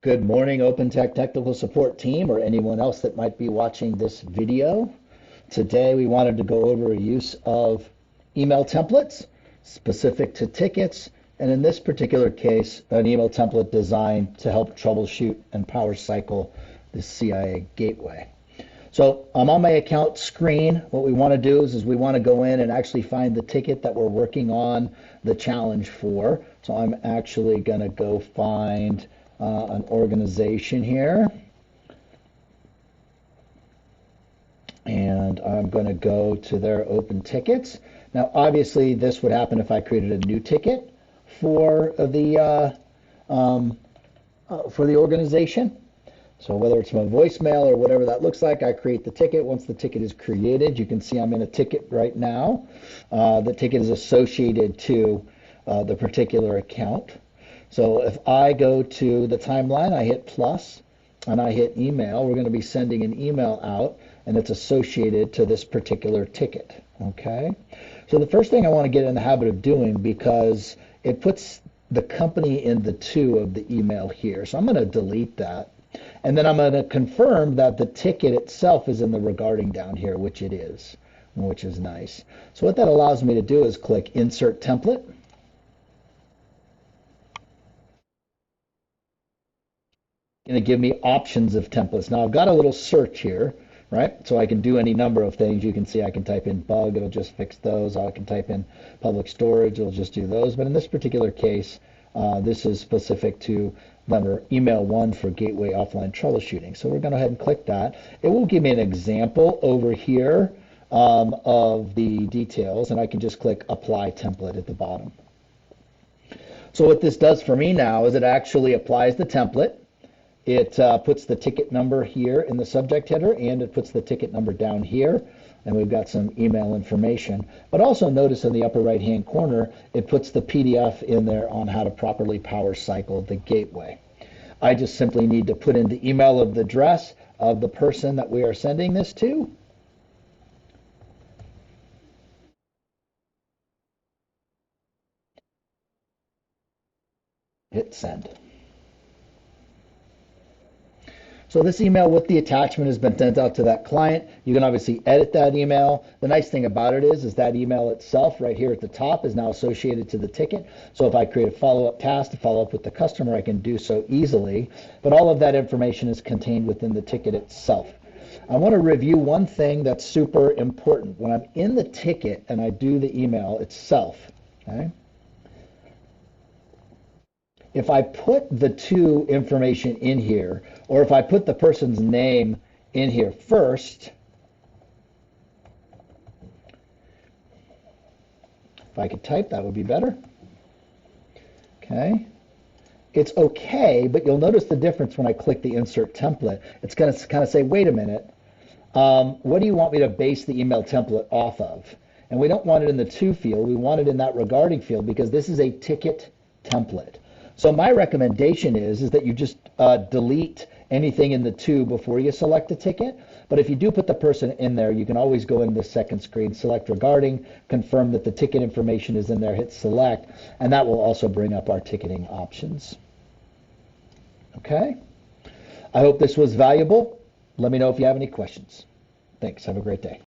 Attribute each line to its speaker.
Speaker 1: Good morning, OpenTech technical support team, or anyone else that might be watching this video. Today we wanted to go over a use of email templates specific to tickets, and in this particular case, an email template designed to help troubleshoot and power cycle the CIA gateway. So I'm on my account screen. What we want to do is we want to go in and actually find the ticket that we're working on the challenge for. So I'm actually going to go find an organization here. And I'm going to go to their open tickets. Now, obviously, this would happen if I created a new ticket for the organization. So whether it's my voicemail or whatever that looks like, I create the ticket. Once the ticket is created, you can see I'm in a ticket right now. The ticket is associated to the particular account. So if I go to the timeline, I hit plus and I hit email, we're going to be sending an email out and it's associated to this particular ticket. Okay. So the first thing I want to get in the habit of doing, because it puts the company in the to of the email here. So I'm going to delete that. And then I'm going to confirm that the ticket itself is in the regarding down here, which it is, which is nice. So what that allows me to do is click Insert Template. Going to give me options of templates. Now I've got a little search here, right? So I can do any number of things. You can see I can type in bug, it'll just fix those. I can type in public storage, it'll just do those. But in this particular case, this is specific to number email 1 for gateway offline troubleshooting. So we're going to go ahead and click that. It will give me an example over here of the details, and I can just click apply template at the bottom. So what this does for me now is it actually applies the template. It puts the ticket number here in the subject header, and it puts the ticket number down here, and we've got some email information. But also notice in the upper right hand corner, it puts the PDF in there on how to properly power cycle the gateway. I just simply need to put in the email of the address of the person that we are sending this to. Hit send. So this email with the attachment has been sent out to that client. You can obviously edit that email. The nice thing about it is that email itself right here at the top is now associated to the ticket. So if I create a follow-up task to follow up with the customer, I can do so easily. But all of that information is contained within the ticket itself. I want to review one thing that's super important. When I'm in the ticket and I do the email itself, okay? If I put the to information in here, or if I put the person's name in here first, if I could type, that would be better. Okay. It's okay, but you'll notice the difference when I click the insert template. It's going to kind of say, wait a minute, what do you want me to base the email template off of? And we don't want it in the to field. We want it in that regarding field because this is a ticket template. So my recommendation is that you just delete anything in the to before you select a ticket. But if you do put the person in there, you can always go in the second screen, select regarding, confirm that the ticket information is in there, hit select, and that will also bring up our ticketing options. Okay? I hope this was valuable. Let me know if you have any questions. Thanks. Have a great day.